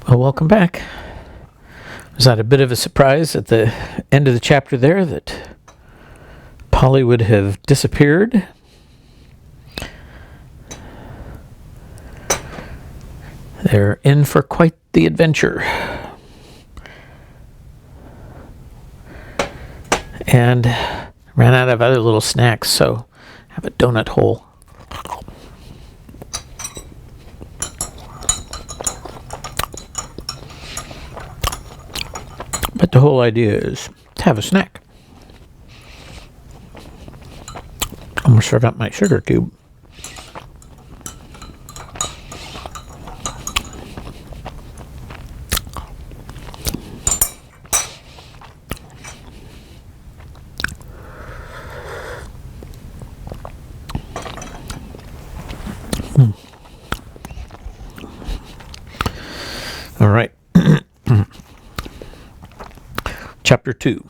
Well, welcome back. Was that a bit of a surprise at the end of the chapter there that Polly would have disappeared? They're in for quite the adventure. And ran out of other little snacks, so have a donut hole. But the whole idea is to have a snack. Almost forgot my sugar cube. All right. Chapter 2,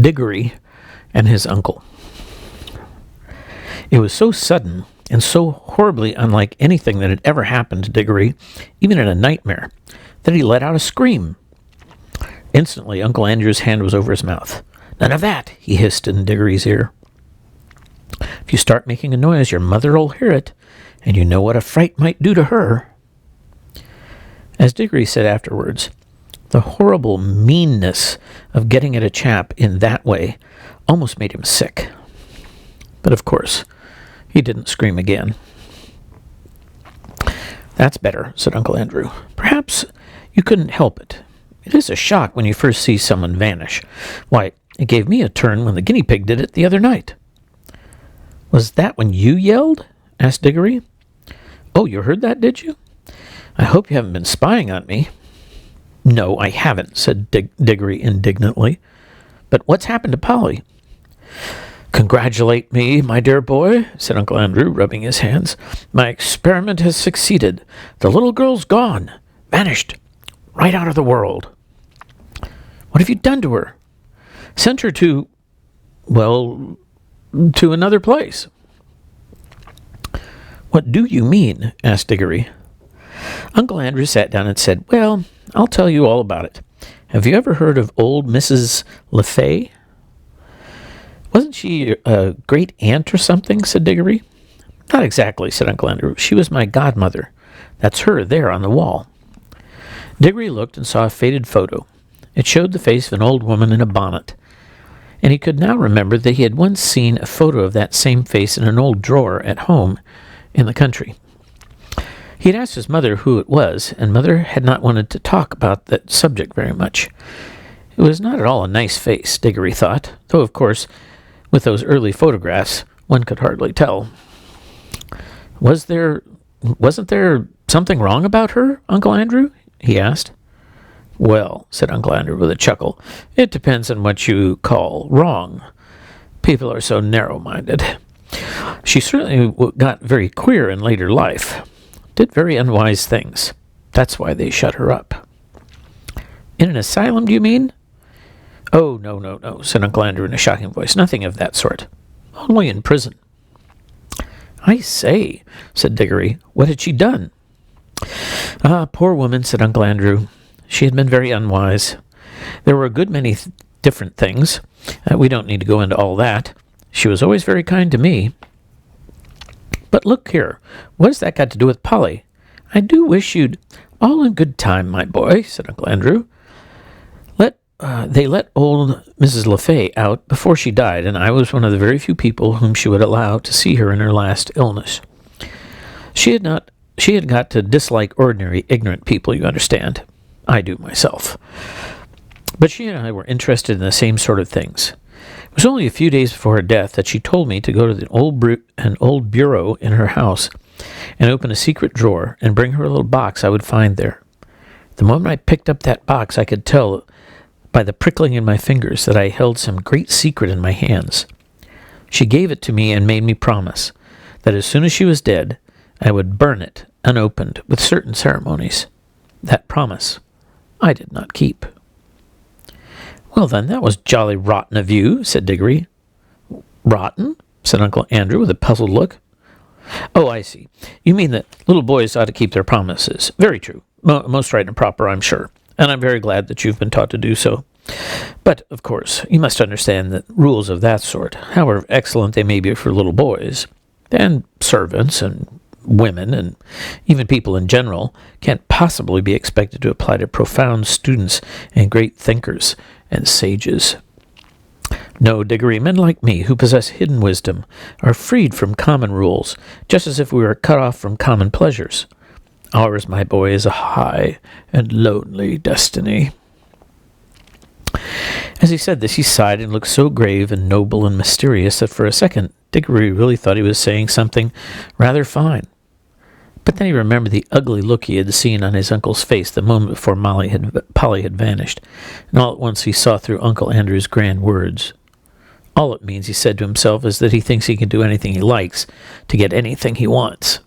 Diggory and his uncle. It was so sudden and so horribly unlike anything that had ever happened to Diggory, even in a nightmare, that he let out a scream. Instantly, Uncle Andrew's hand was over his mouth. "None of that," he hissed in Diggory's ear. "If you start making a noise, your mother'll hear it, and you know what a fright might do to her." As Diggory said afterwards, the horrible meanness of getting at a chap in that way almost made him sick. But of course, he didn't scream again. "That's better," said Uncle Andrew. "Perhaps you couldn't help it. It is a shock when you first see someone vanish. Why, it gave me a turn when the guinea pig did it the other night." "Was that when you yelled?" asked Diggory. "Oh, you heard that, did you? I hope you haven't been spying on me." "No, I haven't," said Diggory indignantly. "But what's happened to Polly?" "Congratulate me, my dear boy," said Uncle Andrew, rubbing his hands. "My experiment has succeeded. The little girl's gone. Vanished. Right out of the world." "What have you done to her?" "Sent her to another place." "What do you mean?" asked Diggory. Uncle Andrew sat down and said, "Well, I'll tell you all about it. Have you ever heard of old Mrs. LeFay?" "Wasn't she a great aunt or something?" said Diggory. "Not exactly," said Uncle Andrew. "She was my godmother. That's her there on the wall." Diggory looked and saw a faded photo. It showed the face of an old woman in a bonnet, and he could now remember that he had once seen a photo of that same face in an old drawer at home in the country. He had asked his mother who it was, and Mother had not wanted to talk about that subject very much. It was not at all a nice face, Diggory thought, though, of course, with those early photographs, one could hardly tell. Wasn't there something wrong about her, Uncle Andrew?" he asked. "Well," said Uncle Andrew with a chuckle, "it depends on what you call wrong. People are so narrow-minded. She certainly got very queer in later life. Did very unwise things. That's why they shut her up." "In an asylum, do you mean?" "Oh, no, said Uncle Andrew in a shocking voice. "Nothing of that sort. Only in prison." "I say," said Diggory, "what had she done?" "Ah, poor woman," said Uncle Andrew. "She had been very unwise. There were a good many different things. We don't need to go into all that. She was always very kind to me." "But look here, what has that got to do with Polly? I do wish you'd—" "All in good time, my boy," said Uncle Andrew. They let old Mrs. LeFay out before she died, and I was one of the very few people whom she would allow to see her in her last illness. She had got to dislike ordinary, ignorant people, you understand. I do myself. But she and I were interested in the same sort of things. It was only a few days before her death that she told me to go to an old bureau in her house and open a secret drawer and bring her a little box I would find there. The moment I picked up that box, I could tell by the prickling in my fingers that I held some great secret in my hands. She gave it to me and made me promise that as soon as she was dead, I would burn it unopened with certain ceremonies. That promise I did not keep." "Well, then, that was jolly rotten of you," said Diggory. "Rotten?" said Uncle Andrew with a puzzled look. "Oh, I see. You mean that little boys ought to keep their promises. Very true. most right and proper, I'm sure, and I'm very glad that you've been taught to do so. But, of course, you must understand that rules of that sort, however excellent they may be for little boys, and servants, and women, and even people in general, can't possibly be expected to apply to profound students and great thinkers and sages. No, Diggory, men like me, who possess hidden wisdom, are freed from common rules, just as if we were cut off from common pleasures. Ours, my boy, is a high and lonely destiny. As he said this, he sighed and looked so grave and noble and mysterious that for a second Diggory really thought he was saying something rather fine. But then he remembered the ugly look he had seen on his uncle's face the moment before Polly had vanished, and all at once he saw through Uncle Andrew's grand words. All it means, he said to himself, is that he thinks he can do anything he likes to get anything he wants.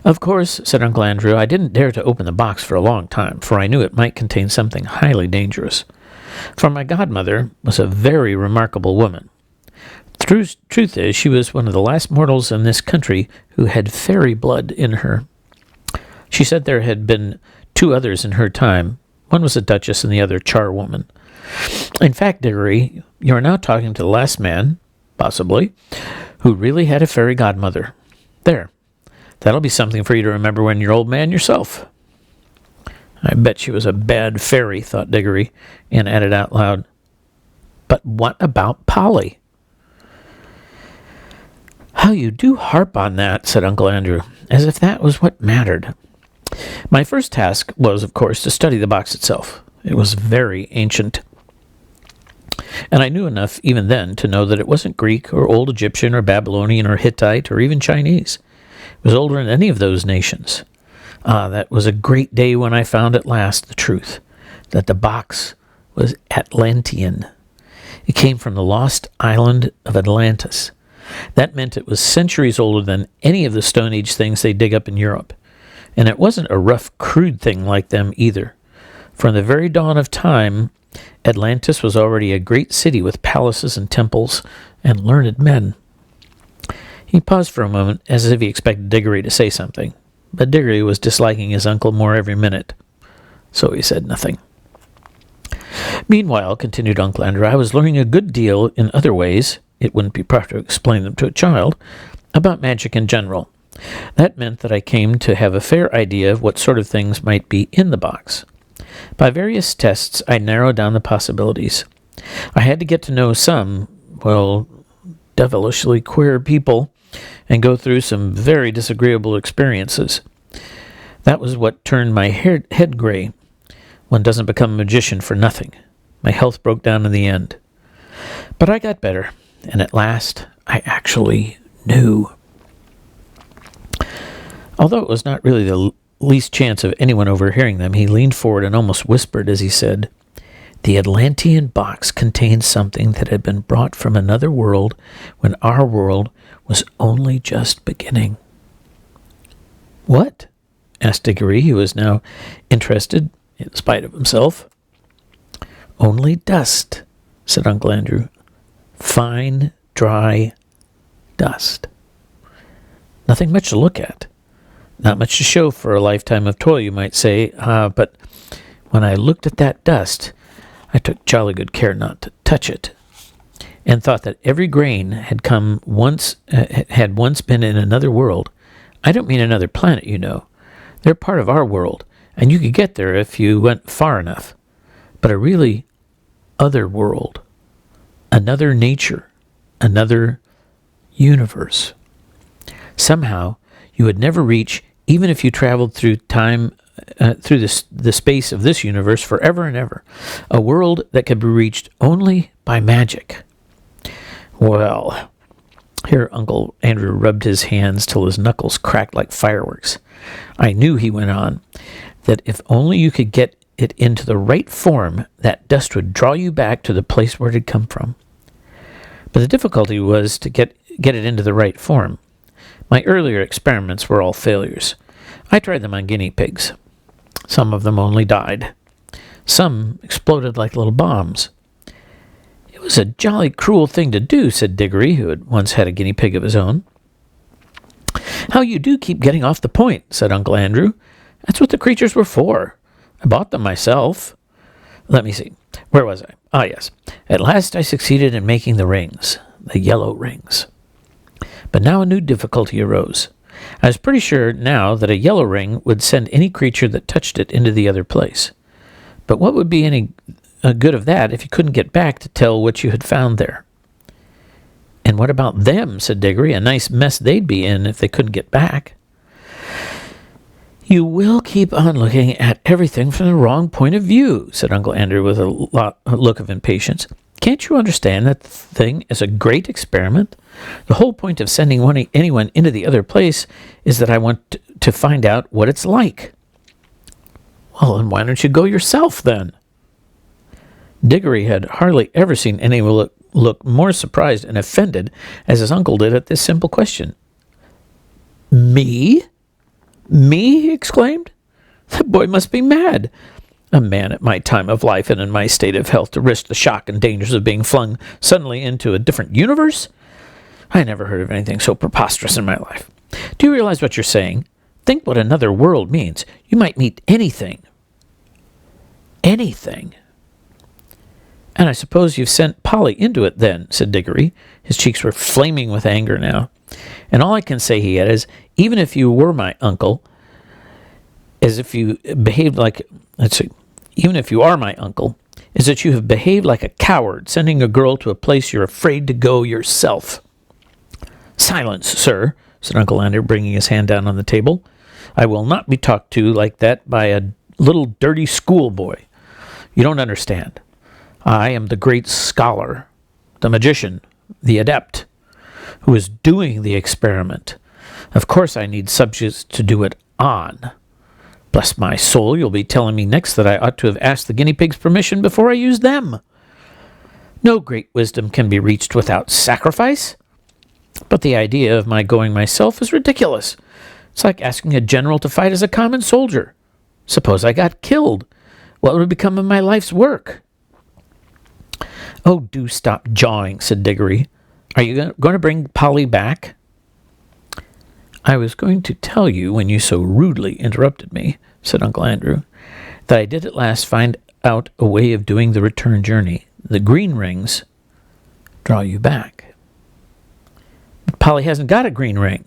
Of course, said Uncle Andrew, I didn't dare to open the box for a long time, for I knew it might contain something highly dangerous. For my godmother was a very remarkable woman. Truth is, she was one of the last mortals in this country who had fairy blood in her. She said there had been 2 others in her time. One was a duchess and the other charwoman. In fact, Diggory, you are now talking to the last man, possibly, who really had a fairy godmother. There. That'll be something for you to remember when you're old man yourself. I bet she was a bad fairy, thought Diggory, and added out loud, but what about Polly? How you do harp on that, said Uncle Andrew, as if that was what mattered. My first task was, of course, to study the box itself. It was very ancient, and I knew enough even then to know that it wasn't Greek or Old Egyptian or Babylonian or Hittite or even Chinese. It was older than any of those nations. That was a great day when I found at last the truth, that the box was Atlantean. It came from the lost island of Atlantis. That meant it was centuries older than any of the Stone Age things they dig up in Europe. And it wasn't a rough, crude thing like them either. From the very dawn of time, Atlantis was already a great city with palaces and temples and learned men. He paused for a moment, as if he expected Diggory to say something. But Diggory was disliking his uncle more every minute, so he said nothing. Meanwhile, continued Uncle Andrew, I was learning a good deal in other ways, it wouldn't be proper to explain them to a child, about magic in general. That meant that I came to have a fair idea of what sort of things might be in the box. By various tests, I narrowed down the possibilities. I had to get to know some, devilishly queer people, and go through some very disagreeable experiences. That was what turned my head gray. One doesn't become a magician for nothing. My health broke down in the end. But I got better, and at last I actually knew. Although it was not really the least chance of anyone overhearing them, he leaned forward and almost whispered as he said, The Atlantean box contained something that had been brought from another world when our world was only just beginning. What? Asked Diggory, who was now interested, in spite of himself. Only dust, said Uncle Andrew. Fine, dry dust. Nothing much to look at. Not much to show for a lifetime of toil, you might say, but when I looked at that dust, I took jolly good care not to touch it, and thought that every grain had once been in another world. I don't mean another planet, you know. They're part of our world, and you could get there if you went far enough. But a really other world, another nature, another universe. Somehow, you would never reach, even if you traveled through time, through the space of this universe forever and ever, a world that could be reached only by magic. Well, here Uncle Andrew rubbed his hands till his knuckles cracked like fireworks. I knew, he went on, that if only you could get it into the right form, that dust would draw you back to the place where it had come from. But the difficulty was to get it into the right form. My earlier experiments were all failures. I tried them on guinea pigs. Some of them only died. Some exploded like little bombs. It was a jolly cruel thing to do, said Diggory, who had once had a guinea pig of his own. How you do keep getting off the point, said Uncle Andrew. That's what the creatures were for. I bought them myself. Let me see. Where was I? Ah, yes. At last I succeeded in making the rings, the yellow rings. But now a new difficulty arose. I was pretty sure now that a yellow ring would send any creature that touched it into the other place. But what would be any good of that if you couldn't get back to tell what you had found there? And what about them, said Diggory. A nice mess they'd be in if they couldn't get back. You will keep on looking at everything from the wrong point of view, said Uncle Andrew with a look of impatience. Can't you understand that the thing is a great experiment? The whole point of sending anyone into the other place is that I want to find out what it's like. Well, then why don't you go yourself, then? Diggory had hardly ever seen anyone look more surprised and offended as his uncle did at this simple question. Me? Me? He exclaimed. The boy must be mad. A man at my time of life and in my state of health to risk the shock and dangers of being flung suddenly into a different universe? I never heard of anything so preposterous in my life. Do you realize what you're saying? Think what another world means. You might meet anything. Anything. And I suppose you've sent Polly into it then, said Diggory. His cheeks were flaming with anger now. And all I can say, he added, is, even if you were my uncle, as if you behaved like, even if you are my uncle, is that you have behaved like a coward, sending a girl to a place you're afraid to go yourself. Silence, sir, said Uncle Andrew, bringing his hand down on the table. I will not be talked to like that by a little dirty schoolboy. You don't understand. I am the great scholar, the magician, the adept, who is doing the experiment. Of course I need subjects to do it on. Bless my soul, you'll be telling me next that I ought to have asked the guinea pigs' permission before I used them. No great wisdom can be reached without sacrifice. But the idea of my going myself is ridiculous. It's like asking a general to fight as a common soldier. Suppose I got killed. What would become of my life's work? Oh, do stop jawing, said Diggory. Are you going to bring Polly back? I was going to tell you, when you so rudely interrupted me, said Uncle Andrew, that I did at last find out a way of doing the return journey. The green rings draw you back. But Polly hasn't got a green ring.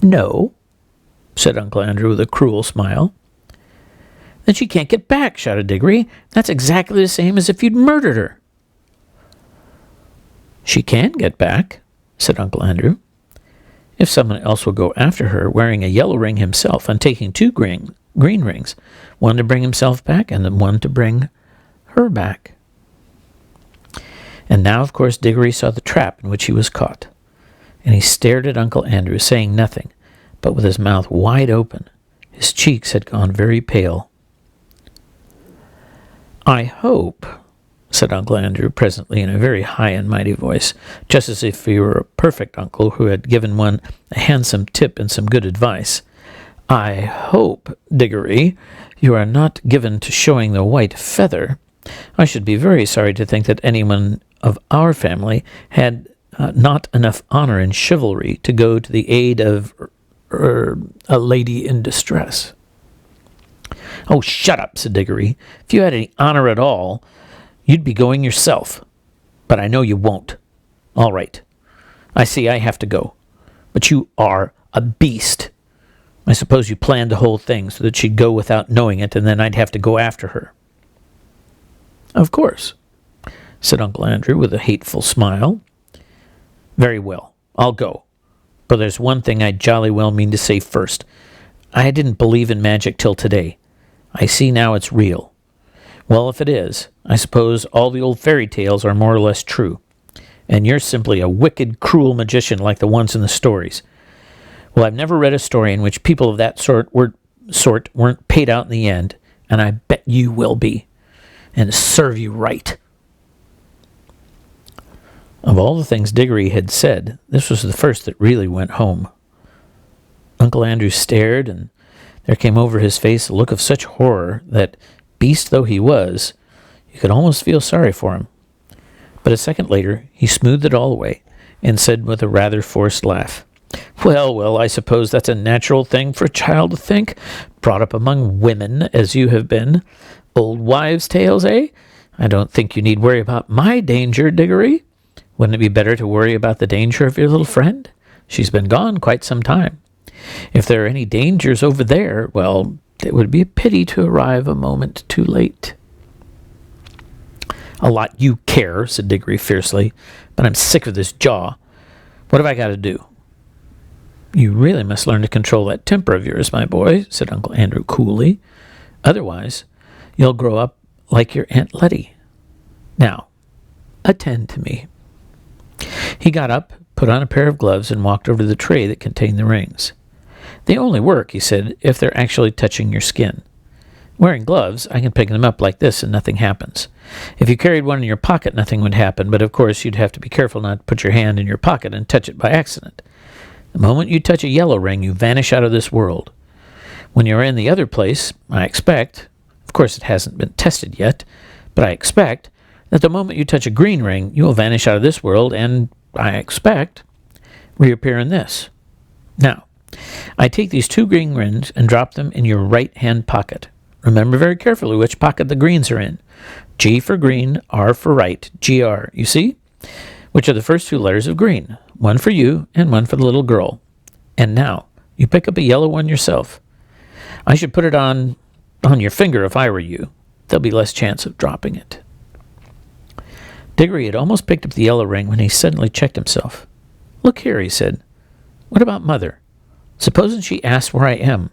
No, said Uncle Andrew with a cruel smile. Then she can't get back, shouted Diggory. That's exactly the same as if you'd murdered her. She can get back, said Uncle Andrew, if someone else will go after her, wearing a yellow ring himself and taking two green rings, one to bring himself back and then one to bring her back. And now, of course, Diggory saw the trap in which he was caught, and he stared at Uncle Andrew, saying nothing, but with his mouth wide open. His cheeks had gone very pale. I hope, said Uncle Andrew presently in a very high and mighty voice, just as if he were a perfect uncle who had given one a handsome tip and some good advice. I hope, Diggory, you are not given to showing the white feather. I should be very sorry to think that anyone of our family had not enough honor and chivalry to go to the aid of a lady in distress. Oh, shut up, said Diggory. If you had any honor at all, you'd be going yourself. But I know you won't. All right. I see I have to go. But you are a beast. I suppose you planned the whole thing so that she'd go without knowing it, and then I'd have to go after her. Of course, said Uncle Andrew with a hateful smile. Very well, I'll go. But there's one thing I jolly well mean to say first. I didn't believe in magic till today. I see now it's real. Well, if it is, I suppose all the old fairy tales are more or less true, and you're simply a wicked, cruel magician like the ones in the stories. Well, I've never read a story in which people of that sort weren't paid out in the end, and I bet you will be, and serve you right. Of all the things Diggory had said, this was the first that really went home. Uncle Andrew stared, and there came over his face a look of such horror that, beast though he was, you could almost feel sorry for him. But a second later, he smoothed it all away, and said with a rather forced laugh, Well, I suppose that's a natural thing for a child to think, brought up among women as you have been. Old wives' tales, eh? I don't think you need worry about my danger, Diggory. Wouldn't it be better to worry about the danger of your little friend? She's been gone quite some time. If there are any dangers over there, well, it would be a pity to arrive a moment too late. A lot you care, said Diggory fiercely, but I'm sick of this jaw. What have I got to do? You really must learn to control that temper of yours, my boy, said Uncle Andrew coolly. Otherwise, you'll grow up like your Aunt Letty. Now, attend to me. He got up, put on a pair of gloves, and walked over to the tray that contained the rings. They only work, he said, if they're actually touching your skin. Wearing gloves, I can pick them up like this and nothing happens. If you carried one in your pocket, nothing would happen, but of course you'd have to be careful not to put your hand in your pocket and touch it by accident. The moment you touch a yellow ring, you vanish out of this world. When you're in the other place, I expect, of course it hasn't been tested yet, but I expect that the moment you touch a green ring, you will vanish out of this world and, I expect, reappear in this. Now, I take these 2 green rings and drop them in your right-hand pocket. Remember very carefully which pocket the greens are in. G for green, R for right, GR. You see? Which are the first 2 letters of green. One for you and one for the little girl. And now, you pick up a yellow one yourself. I should put it on your finger if I were you. There'll be less chance of dropping it. Diggory had almost picked up the yellow ring when he suddenly checked himself. Look here, he said. What about Mother? Supposing she asks where I am?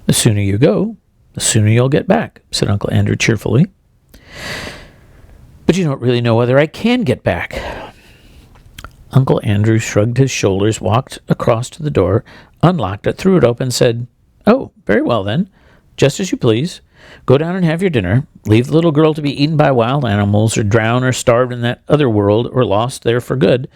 The sooner you go, the sooner you'll get back, said Uncle Andrew cheerfully. But you don't really know whether I can get back. Uncle Andrew shrugged his shoulders, walked across to the door, unlocked it, threw it open, and said, Oh, very well then. Just as you please. Go down and have your dinner. Leave the little girl to be eaten by wild animals, or drown or starved in that other world, or lost there for good,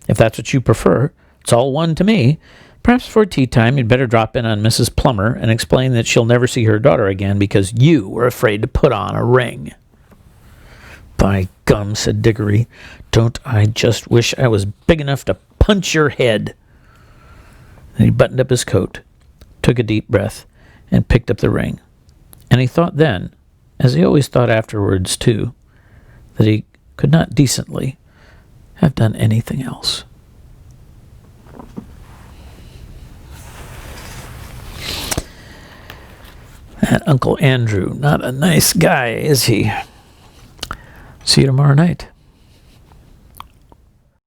if that's what you prefer. It's all one to me. Perhaps for tea time you'd better drop in on Mrs. Plummer and explain that she'll never see her daughter again because you were afraid to put on a ring. By gum, said Diggory, don't I just wish I was big enough to punch your head. And he buttoned up his coat, took a deep breath, and picked up the ring. And he thought then, as he always thought afterwards too, that he could not decently have done anything else. That Uncle Andrew, not a nice guy, is he? See you tomorrow night.